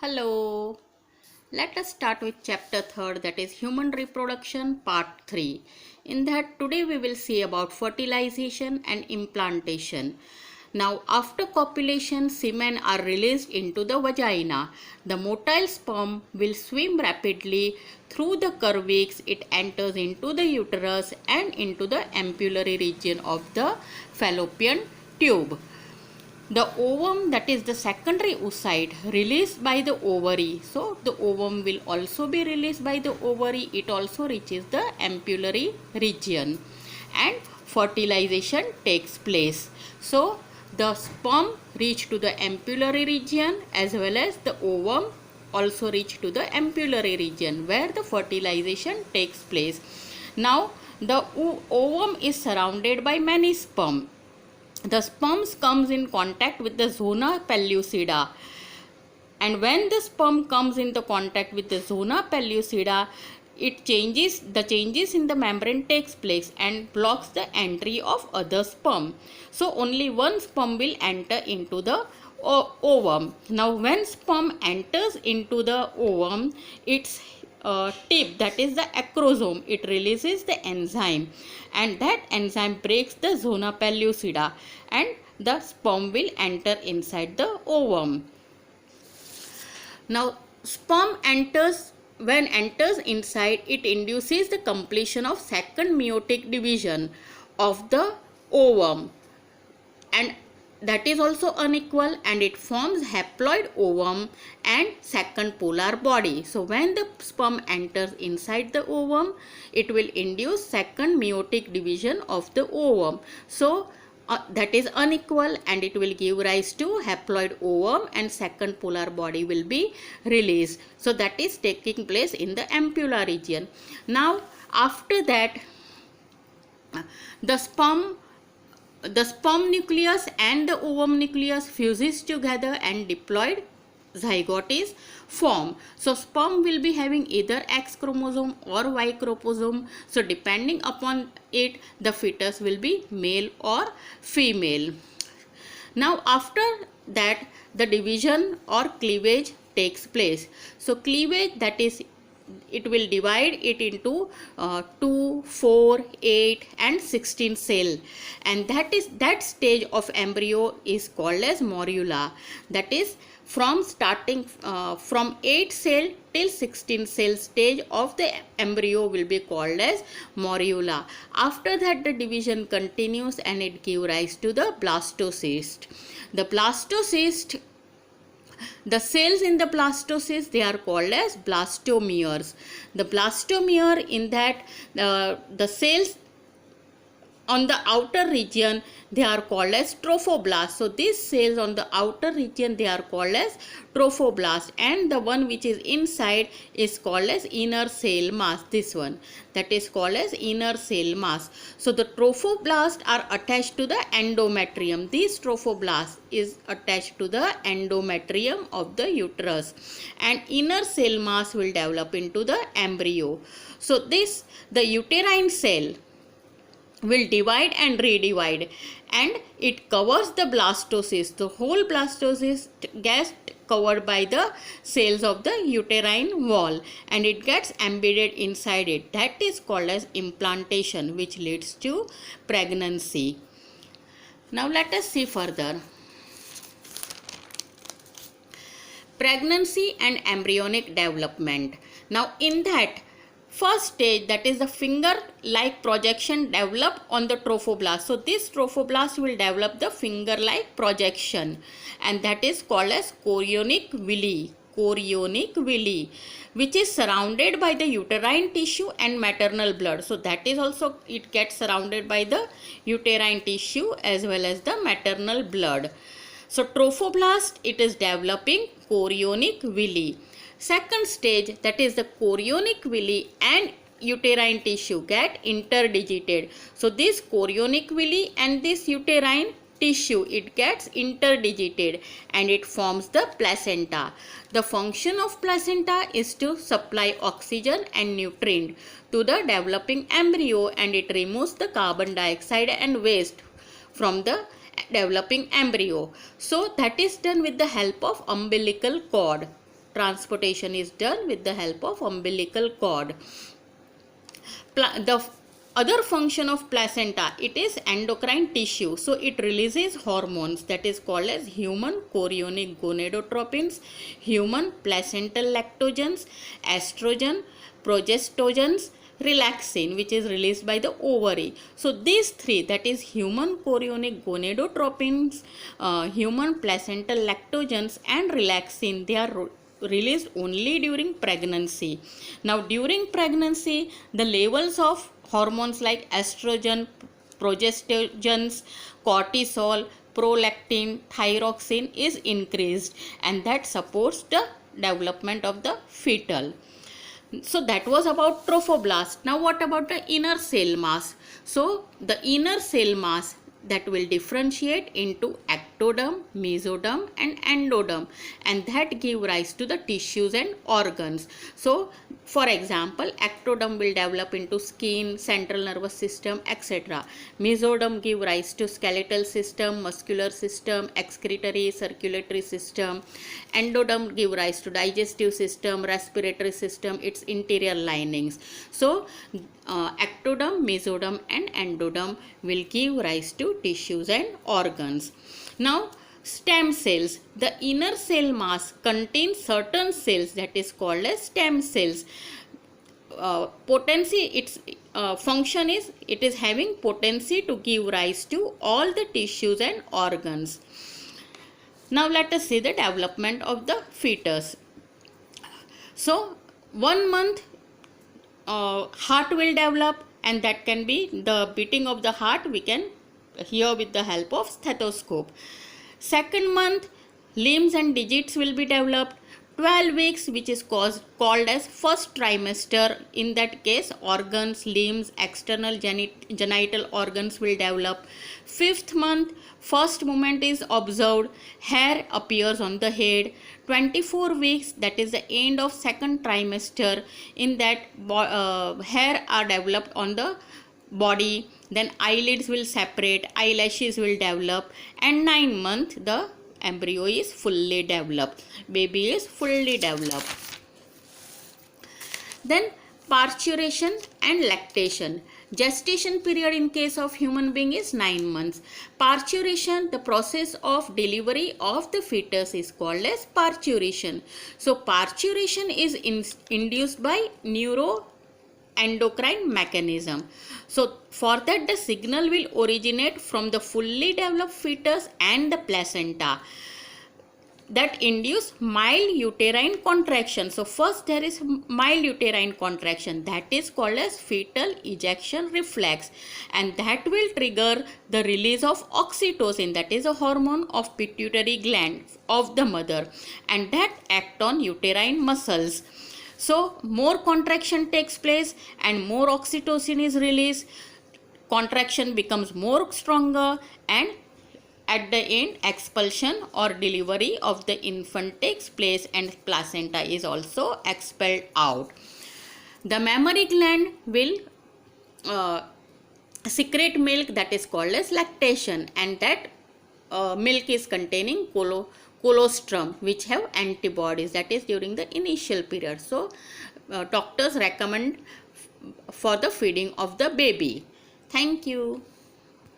Hello. Let us start with chapter 3rd, that is human reproduction part 3. In that today we will see about fertilization and implantation. Now after copulation, semen are released into the vagina. The motile sperm will swim rapidly through the cervix. It enters into the uterus and into the ampullary region of the fallopian tube. The ovum, that is the secondary oocyte, released by the ovary. So the ovum will also be released by the ovary. It also reaches the ampullary region and fertilization takes place. So the sperm reach to the ampullary region as well as the ovum also reach to the ampullary region where the fertilization takes place. Now the ovum is surrounded by many sperm. The sperms comes in contact with the zona pellucida, and when the sperm comes into contact with the zona pellucida, the changes in the membrane takes place and blocks the entry of other sperm. So only one sperm will enter into the ovum. Now when sperm enters into the ovum, its tip, that is the acrosome, it releases the enzyme, and that enzyme breaks the zona pellucida and the sperm will enter inside the ovum. Now sperm enters inside, it induces the completion of second meiotic division of the ovum, and that is also unequal, and it forms haploid ovum and second polar body. So when the sperm enters inside the ovum, it will induce second meiotic division of the ovum. So that is unequal, and it will give rise to haploid ovum and second polar body will be released. So that is taking place in the ampulla region. Now after that, the sperm nucleus and the ovum nucleus fuses together and diploid zygote is formed. So sperm will be having either X chromosome or Y chromosome. So depending upon it, the fetus will be male or female. Now after that, the division or cleavage takes place. So cleavage, that is, it will divide it into 2, 4, 8 and 16 cell, and that stage of embryo is called as morula. That is from 8 cell till 16 cell stage of the embryo will be called as morula. After that, the division continues and it gives rise to the blastocyst. The cells in the blastocyst, they are called as blastomeres. The blastomere, in that the cells on the outer region, they are called as trophoblasts. So these cells on the outer region, they are called as trophoblasts, and the one which is inside is called as inner cell mass. This one, that is called as inner cell mass. So the trophoblasts are attached to the endometrium. These trophoblasts is attached to the endometrium of the uterus, and inner cell mass will develop into the embryo. So the uterine cell will divide and redivide, and it covers the blastocyst. The whole blastocyst gets covered by the cells of the uterine wall, and it gets embedded inside it. That is called as implantation, which leads to pregnancy. Now let us see further. Pregnancy and embryonic development. Now in that first stage, that is the finger-like projection developed on the trophoblast. So this trophoblast will develop the finger-like projection, and that is called as chorionic villi. Chorionic villi, which is surrounded by the uterine tissue and maternal blood. So that is also, it gets surrounded by the uterine tissue as well as the maternal blood. So trophoblast, it is developing chorionic villi. Second stage, that is the chorionic villi and uterine tissue get interdigited. So this chorionic villi and this uterine tissue, it gets interdigited and it forms the placenta. The function of placenta is to supply oxygen and nutrient to the developing embryo, and it removes the carbon dioxide and waste from the developing embryo. So that is done with the help of umbilical cord. transportation is done with the help of umbilical cord. The other function of placenta, it is endocrine tissue, so it releases hormones that is called as human chorionic gonadotropins, human placental lactogens, estrogen, progestogens, relaxin, which is released by the ovary. So these three, that is human chorionic gonadotropins, human placental lactogens and relaxin, they are released only during pregnancy. Now during pregnancy, the levels of hormones like estrogen, progestogens, cortisol, prolactin, thyroxine is increased, and that supports the development of the fetal. So that was about trophoblast. Now what about the inner cell mass? So the inner cell mass, that will differentiate into ectoderm, mesoderm and endoderm, and that give rise to the tissues and organs. So for example, ectoderm will develop into skin, central nervous system, etc. Mesoderm give rise to skeletal system, muscular system, excretory, circulatory system. Endoderm give rise to digestive system, respiratory system, its interior linings. So ectoderm, mesoderm and endoderm will give rise to tissues and organs. Now stem cells, the inner cell mass contains certain cells that is called as stem cells. Potency, its function is, it is having potency to give rise to all the tissues and organs. Now let us see the development of the fetus. So 1 month heart will develop, and that can be the beating of the heart, we can hear with the help of stethoscope. 2nd month, limbs and digits will be developed. 12 weeks, which is called as first trimester, in that case organs, limbs, external genital organs will develop. 5th month, first movement is observed, hair appears on the head. 24 weeks, that is the end of 2nd trimester, in that hair are developed on the body, then eyelids will separate, eyelashes will develop, and 9 months the embryo is fully developed, baby is fully developed. Then parturition and lactation. Gestation period in case of human being is 9 months. Parturition, the process of delivery of the fetus, is called as parturition. So parturition is induced by neuroendocrine mechanism. So for that, the signal will originate from the fully developed fetus and the placenta, that induce mild uterine contraction. So first there is mild uterine contraction, that is called as fetal ejection reflex, and that will trigger the release of oxytocin, that is a hormone of pituitary gland of the mother, and that act on uterine muscles. So more contraction takes place and more oxytocin is released, contraction becomes more stronger, and at the end expulsion or delivery of the infant takes place and placenta is also expelled out. The mammary gland will secrete milk, that is called as lactation, and that milk is containing colostrum, which have antibodies, that is during the initial period. So doctors recommend for the feeding of the baby. Thank you.